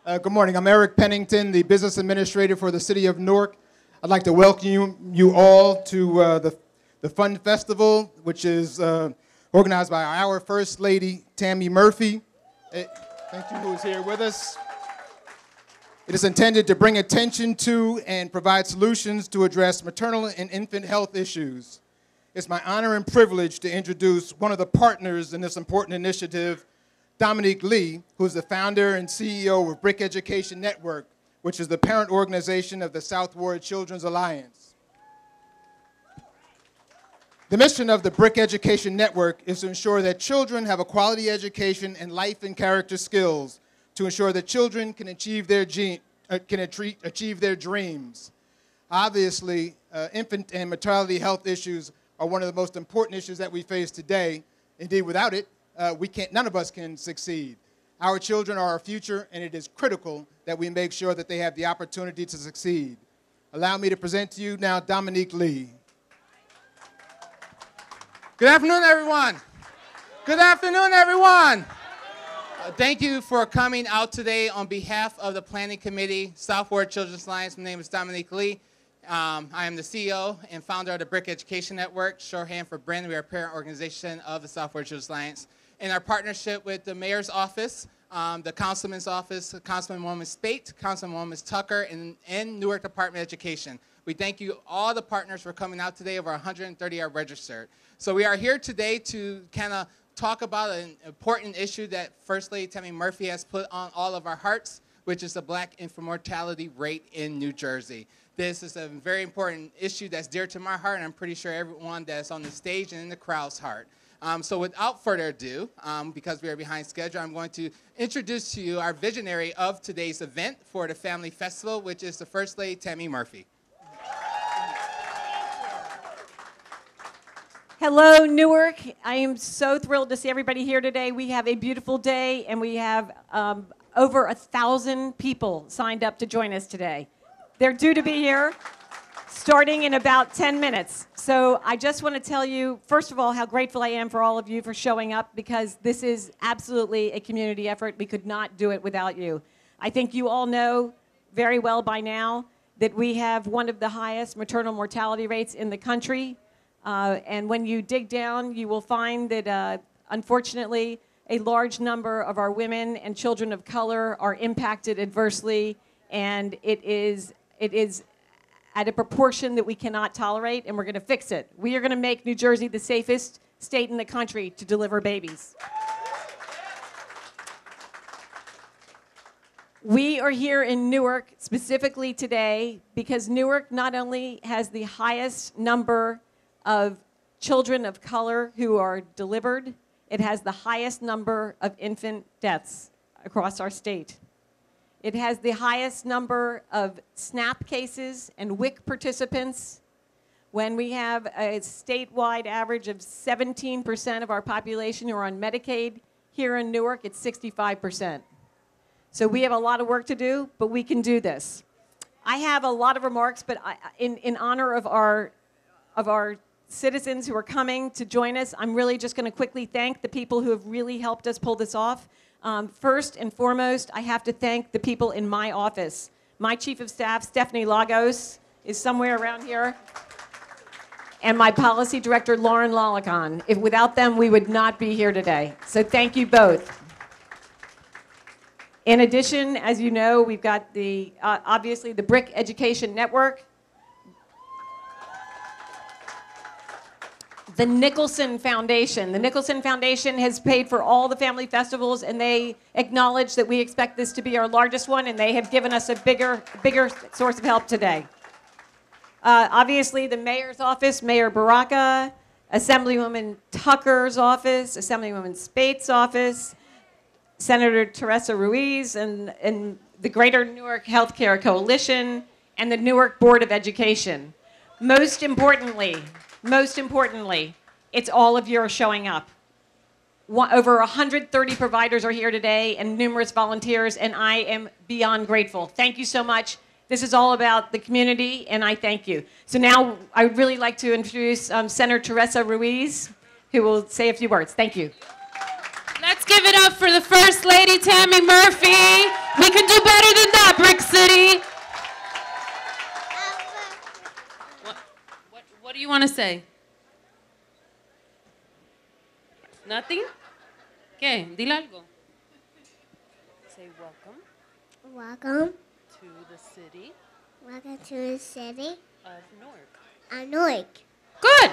Good morning. I'm Eric Pennington, the business administrator for the city of Newark. I'd like to welcome you all to the Fun Festival, which is organized by our First Lady, Tammy Murphy. Thank you, who is here with us. It is intended to bring attention to and provide solutions to address maternal and infant health issues. It's my honor and privilege to introduce one of the partners in this important initiative, Dominique Lee, who is the founder and CEO of Brick Education Network, which is the parent organization of the South Ward Children's Alliance. The mission of the Brick Education Network is to ensure that children have a quality education and life and character skills to ensure that children can achieve their dreams. Obviously, infant and maternity health issues are one of the most important issues that we face today. Indeed, without it, none of us can succeed. Our children are our future, and it is critical that we make sure that they have the opportunity to succeed. Allow me to present to you now Dominique Lee. Good afternoon, everyone. Good afternoon, everyone. Thank you for coming out today on behalf of the Planning Committee, South Ward Children's Alliance. My name is Dominique Lee. I am the CEO and founder of the Brick Education Network, shorthand for BRIN. We are a parent organization of the South Ward Children's Alliance. In our partnership with the mayor's office, the councilman's office, Councilwoman Spate, Councilwoman Tucker, and Newark Department of Education. We thank you, all the partners, for coming out today. Over 130 are registered. So we are here today to kind of talk about an important issue that First Lady Tammy Murphy has put on all of our hearts, which is the black infant mortality rate in New Jersey. This is a very important issue that's dear to my heart, and I'm pretty sure everyone that's on the stage and in the crowd's heart. So without further ado, because we are behind schedule, I'm going to introduce to you our visionary of today's event for the Family Festival, which is the First Lady Tammy Murphy. Hello, Newark. I am so thrilled to see everybody here today. We have a beautiful day, and we have over 1,000 people signed up to join us today. They're due to be here starting in about 10 minutes. So I just want to tell you, first of all, how grateful I am for all of you for showing up, because this is absolutely a community effort. We could not do it without you. I think you all know very well by now that we have one of the highest maternal mortality rates in the country. And when you dig down, you will find that, unfortunately, a large number of our women and children of color are impacted adversely, and it is at a proportion that we cannot tolerate, and we're going to fix it. We are going to make New Jersey the safest state in the country to deliver babies. We are here in Newark specifically today because Newark not only has the highest number of children of color who are delivered, it has the highest number of infant deaths across our state. It has the highest number of SNAP cases and WIC participants. When we have a statewide average of 17% of our population who are on Medicaid, here in Newark it's 65%. So we have a lot of work to do, but we can do this. I have a lot of remarks, but in honor of our citizens who are coming to join us, I'm really just going to quickly thank the people who have really helped us pull this off. First and foremost, I have to thank the people in my office. My Chief of Staff, Stephanie Lagos, is somewhere around here, and my Policy Director, Lauren Lalakan. Without them, we would not be here today. So thank you both. In addition, as you know, we've got obviously the Brick Education Network, the Nicholson Foundation. The Nicholson Foundation has paid for all the family festivals, and they acknowledge that we expect this to be our largest one, and they have given us a bigger source of help today. Obviously, the mayor's office, Mayor Baraka, Assemblywoman Tucker's office, Assemblywoman Spate's office, Senator Teresa Ruiz, and the Greater Newark Healthcare Coalition, and the Newark Board of Education. Most importantly, it's all of you are showing up. Over 130 providers are here today and numerous volunteers, and I am beyond grateful. Thank you so much. This is all about the community, and I thank you. So now I would really like to introduce Senator Teresa Ruiz, who will say a few words. Thank you. Let's give it up for the First Lady, Tammy Murphy. We can do better than that, Brick City. What do you want to say? Nothing? ¿Qué? Dile algo. Say welcome. Welcome To the city to the city of Newark. of Newark. Good.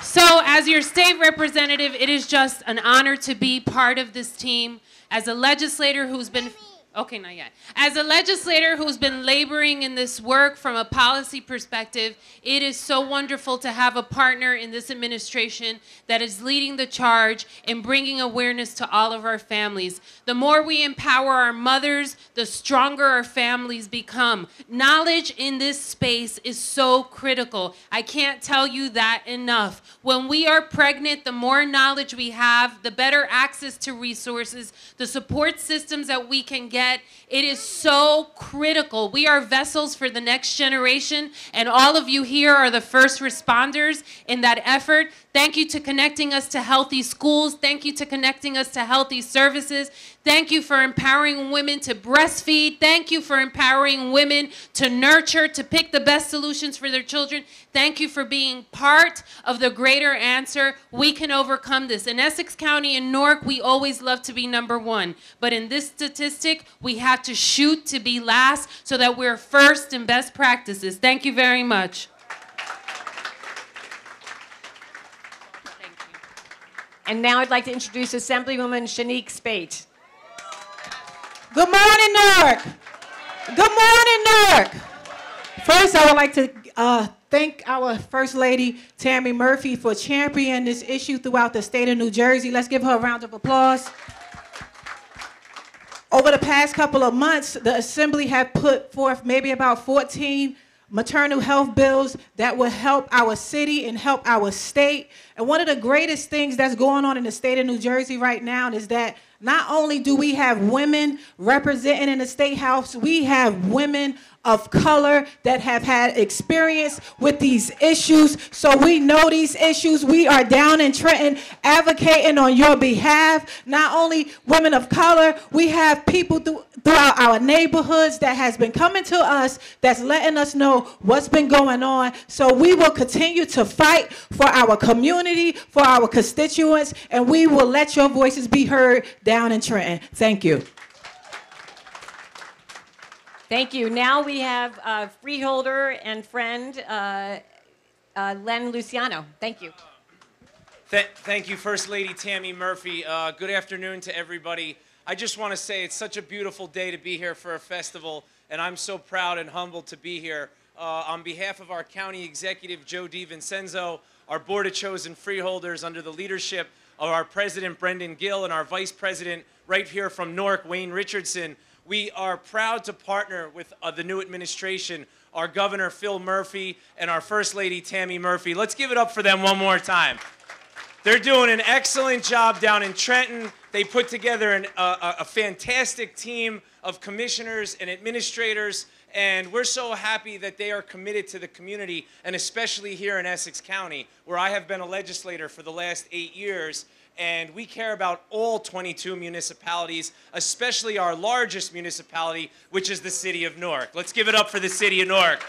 So as your state representative, it is just an honor to be part of this team. As a legislator who's been... Okay, not yet. As a legislator who's been laboring in this work from a policy perspective, it is so wonderful to have a partner in this administration that is leading the charge in bringing awareness to all of our families. The more we empower our mothers, the stronger our families become. Knowledge in this space is so critical. I can't tell you that enough. When we are pregnant, the more knowledge we have, the better access to resources, the support systems that we can get. It is so critical. We are vessels for the next generation, and all of you here are the first responders in that effort. Thank you to connecting us to healthy schools. Thank you to connecting us to healthy services. Thank you for empowering women to breastfeed. Thank you for empowering women to nurture, to pick the best solutions for their children. Thank you for being part of the greater answer. We can overcome this. In Essex County and Newark, we always love to be number one. But in this statistic, we have to shoot to be last so that we're first in best practices. Thank you very much. And now I'd like to introduce Assemblywoman Shanique Spate. Good morning, Newark. Good morning, Newark. First, I would like to thank our First Lady, Tammy Murphy, for championing this issue throughout the state of New Jersey. Let's give her a round of applause. Over the past couple of months, the Assembly have put forth maybe about 14 maternal health bills that will help our city and help our state. And one of the greatest things that's going on in the state of New Jersey right now is that not only do we have women representing in the State House, we have women of color that have had experience with these issues. So we know these issues. We are down in Trenton advocating on your behalf. Not only women of color, we have people throughout our neighborhoods that has been coming to us that's letting us know what's been going on. So we will continue to fight for our community, for our constituents, and we will let your voices be heard down in Trenton. Thank you. Thank you. Now we have freeholder and friend Len Luciano. Thank you. Thank you, First Lady Tammy Murphy. Good afternoon to everybody. I just want to say it's such a beautiful day to be here for a festival, and I'm so proud and humbled to be here. On behalf of our County Executive, Joe DiVincenzo, our Board of Chosen Freeholders under the leadership of our President, Brendan Gill, and our Vice President right here from Newark, Wayne Richardson, we are proud to partner with the new administration, our Governor, Phil Murphy, and our First Lady, Tammy Murphy. Let's give it up for them one more time. They're doing an excellent job down in Trenton. They put together a fantastic team of commissioners and administrators, and we're so happy that they are committed to the community, and especially here in Essex County, where I have been a legislator for the last 8 years. And we care about all 22 municipalities, especially our largest municipality, which is the city of Newark. Let's give it up for the city of Newark.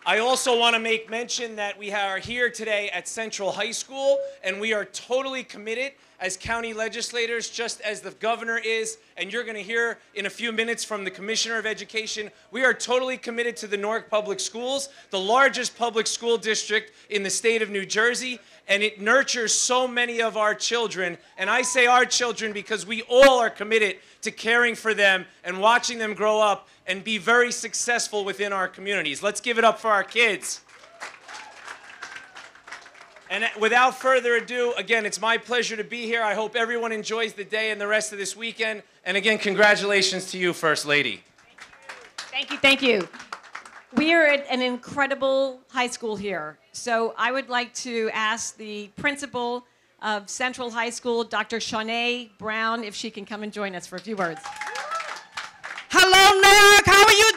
I also want to make mention that we are here today at Central High School, and we are totally committed as county legislators, just as the governor is, and you're going to hear in a few minutes from the Commissioner of Education. We are totally committed to the Newark Public Schools, the largest public school district in the state of New Jersey, and it nurtures so many of our children. And I say our children because we all are committed to caring for them and watching them grow up and be very successful within our communities. Let's give it up for our kids. And without further ado, again, it's my pleasure to be here. I hope everyone enjoys the day and the rest of this weekend. And again, congratulations to you, First Lady. Thank you, thank you. We are at an incredible high school here. So I would like to ask the principal of Central High School, Dr. Shanae Brown, if she can come and join us for a few words. Hello, Newark. How are you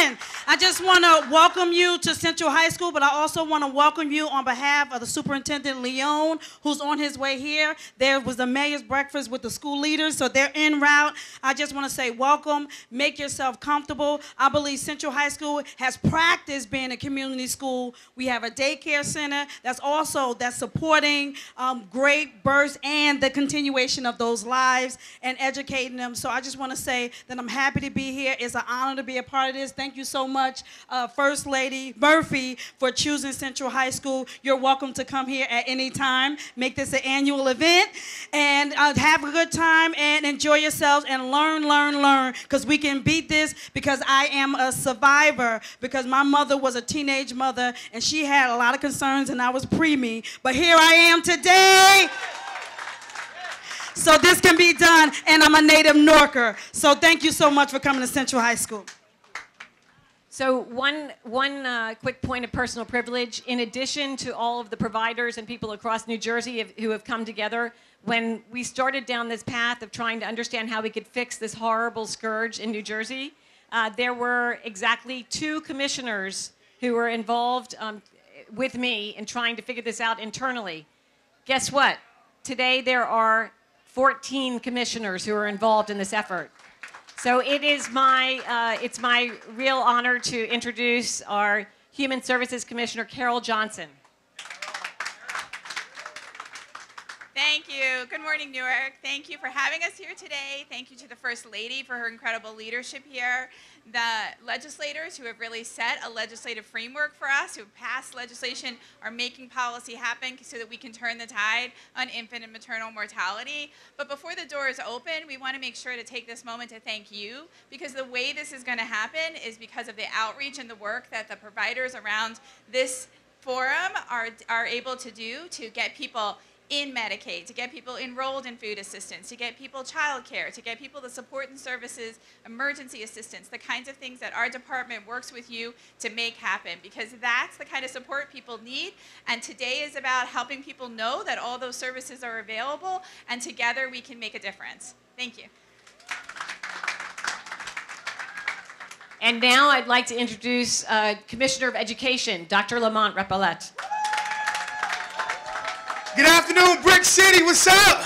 doing? I just want to welcome you to Central High School, but I also want to welcome you on behalf of the Superintendent Leon, who's on his way here. There was the mayor's breakfast with the school leaders, so they're en route. I just want to say welcome. Make yourself comfortable. I believe Central High School has practiced being a community school. We have a daycare center that's supporting great births and the continuation of those lives and educating them. So I just want to say that I'm happy to be here. It's an honor to be a part of this. Thank you so much, First Lady Murphy, for choosing Central High School. You're welcome to come here at any time. Make this an annual event and have a good time and enjoy yourselves and learn, because we can beat this, because I am a survivor, because my mother was a teenage mother and she had a lot of concerns and I was preemie, but here I am today. So this can be done, and I'm a native Newarker. So thank you so much for coming to Central High School. So one quick point of personal privilege. In addition to all of the providers and people across New Jersey who have come together, when we started down this path of trying to understand how we could fix this horrible scourge in New Jersey, there were exactly 2 commissioners who were involved with me in trying to figure this out internally. Guess what? Today there are 14 commissioners who are involved in this effort. So it's my real honor to introduce our Human Services Commissioner, Carol Johnson. Thank you. Good morning, Newark. Thank you for having us here today. Thank you to the First Lady for her incredible leadership here. The legislators who have really set a legislative framework for us, who have passed legislation, are making policy happen so that we can turn the tide on infant and maternal mortality. But before the doors open, we want to make sure to take this moment to thank you, because the way this is going to happen is because of the outreach and the work that the providers around this forum are able to do to get people in Medicaid, to get people enrolled in food assistance, to get people childcare, to get people the support and services, emergency assistance, the kinds of things that our department works with you to make happen, because that's the kind of support people need. And today is about helping people know that all those services are available, and together we can make a difference. Thank you. And now I'd like to introduce Commissioner of Education, Dr. Lamont Repollet. Good afternoon, Brick City. What's up?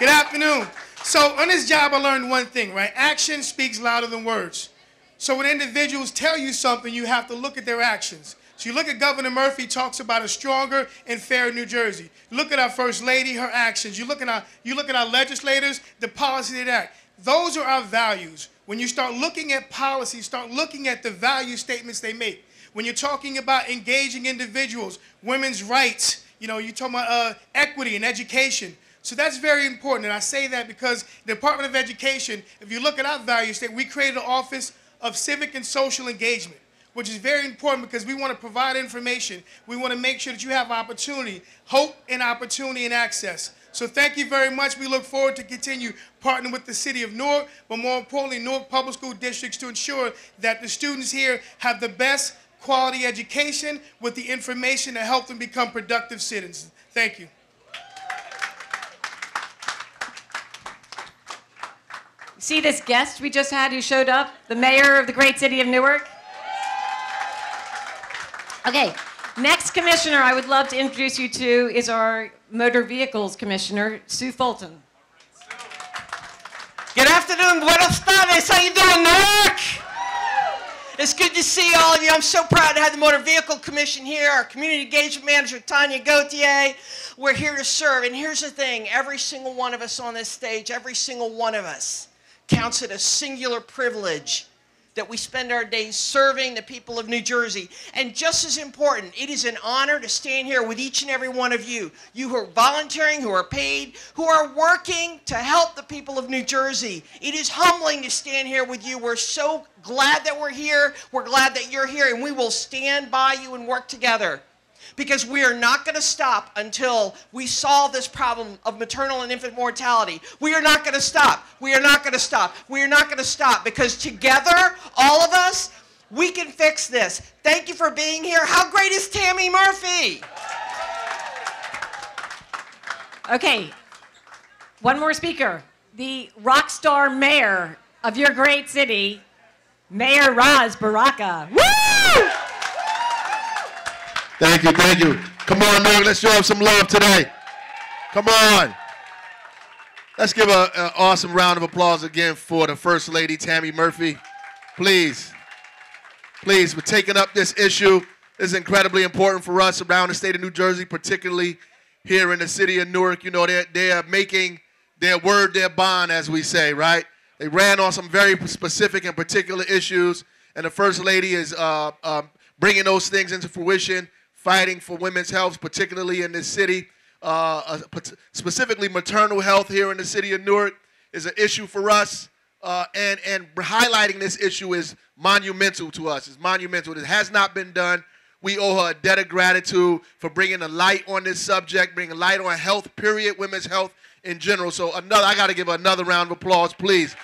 Good afternoon. So on this job, I learned one thing, right? Action speaks louder than words. So when individuals tell you something, you have to look at their actions. So you look at Governor Murphy talks about a stronger and fairer New Jersey. Look at our First Lady, her actions. You look at our legislators, the policy they enact. Those are our values. When you start looking at policy, start looking at the value statements they make. When you're talking about engaging individuals, women's rights, you're talking about equity and education. So that's very important, and I say that because the Department of Education, if you look at our value statement, we created an Office of Civic and Social Engagement, which is very important because we want to provide information. We want to make sure that you have opportunity, hope and opportunity and access. So thank you very much. We look forward to continue partnering with the City of Newark, but more importantly, Newark Public School Districts, to ensure that the students here have the best quality education with the information to help them become productive citizens. Thank you. See this guest we just had who showed up? The mayor of the great city of Newark? Okay, next commissioner I would love to introduce you to is our Motor Vehicles Commissioner, Sue Fulton. Good afternoon, buenos tardes. How you doing, Newark? It's good to see all of you. I'm so proud to have the Motor Vehicle Commission here, our Community Engagement Manager, Tanya Gauthier. We're here to serve. And here's the thing. Every single one of us on this stage, every single one of us counts it a singular privilege that we spend our days serving the people of New Jersey. And just as important, it is an honor to stand here with each and every one of you. You who are volunteering, who are paid, who are working to help the people of New Jersey. It is humbling to stand here with you. We're so glad that we're here. We're glad that you're here, and we will stand by you and work together. Because we are not going to stop until we solve this problem of maternal and infant mortality. We are not going to stop. We are not going to stop. We are not going to stop, because together, all of us, we can fix this. Thank you for being here. How great is Tammy Murphy? Okay, one more speaker. The rock star mayor of your great city, Mayor Raz Baraka. Woo! Thank you, thank you. Come on, Newark, let's show up some love today. Come on. Let's give an awesome round of applause again for the First Lady, Tammy Murphy. Please, for taking up this issue. This is incredibly important for us around the state of New Jersey, particularly here in the city of Newark. You know, they're making their word their bond, as we say, right? They ran on some very specific and particular issues, and the First Lady is bringing those things into fruition, fighting for women's health, particularly in this city. Specifically, maternal health here in the city of Newark is an issue for us, and highlighting this issue is monumental to us. It's monumental. It has not been done. We owe her a debt of gratitude for bringing a light on this subject, bringing a light on health, period, women's health in general. So I got to give her another round of applause, please.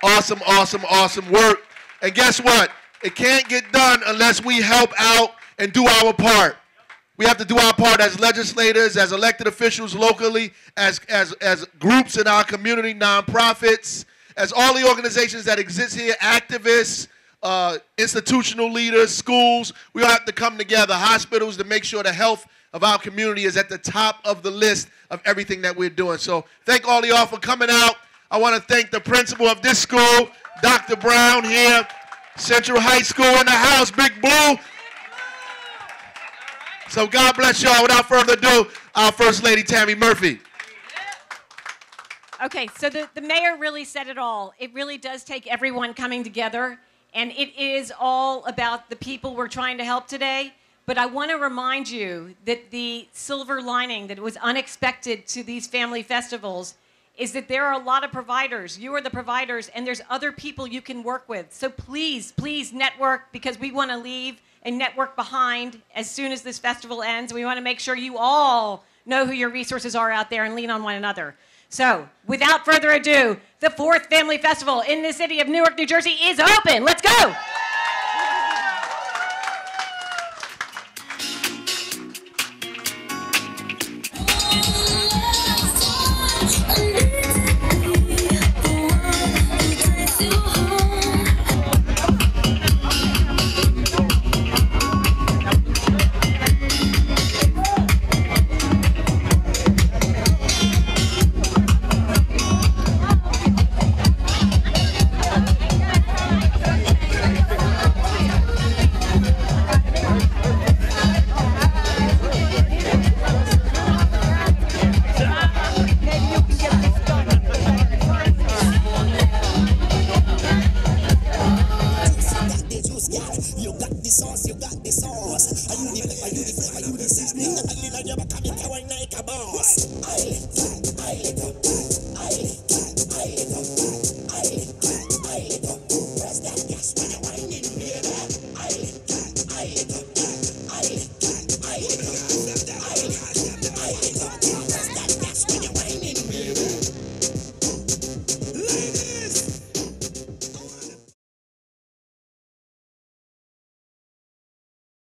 Awesome, awesome, awesome work. And guess what? It can't get done unless we help out and do our part. We have to do our part as legislators, as elected officials locally, as groups in our community, nonprofits, as all the organizations that exist here, activists, institutional leaders, schools. We all have to come together, hospitals, to make sure the health of our community is at the top of the list of everything that we're doing. So thank all of y'all for coming out. I want to thank the principal of this school, Dr. Brown here, Central High School in the house, Big Blue. So God bless y'all. Without further ado, our First Lady, Tammy Murphy. Okay, so the mayor really said it all. It really does take everyone coming together, and it is all about the people we're trying to help today. But I want to remind you that the silver lining that was unexpected to these family festivals is that there are a lot of providers. You are the providers, and there's other people you can work with. So please, please network, because we want to leave a network behind as soon as this festival ends. We want to make sure you all know who your resources are out there and lean on one another. So, without further ado, the 4th Family Festival in the city of Newark, New Jersey is open. Let's go!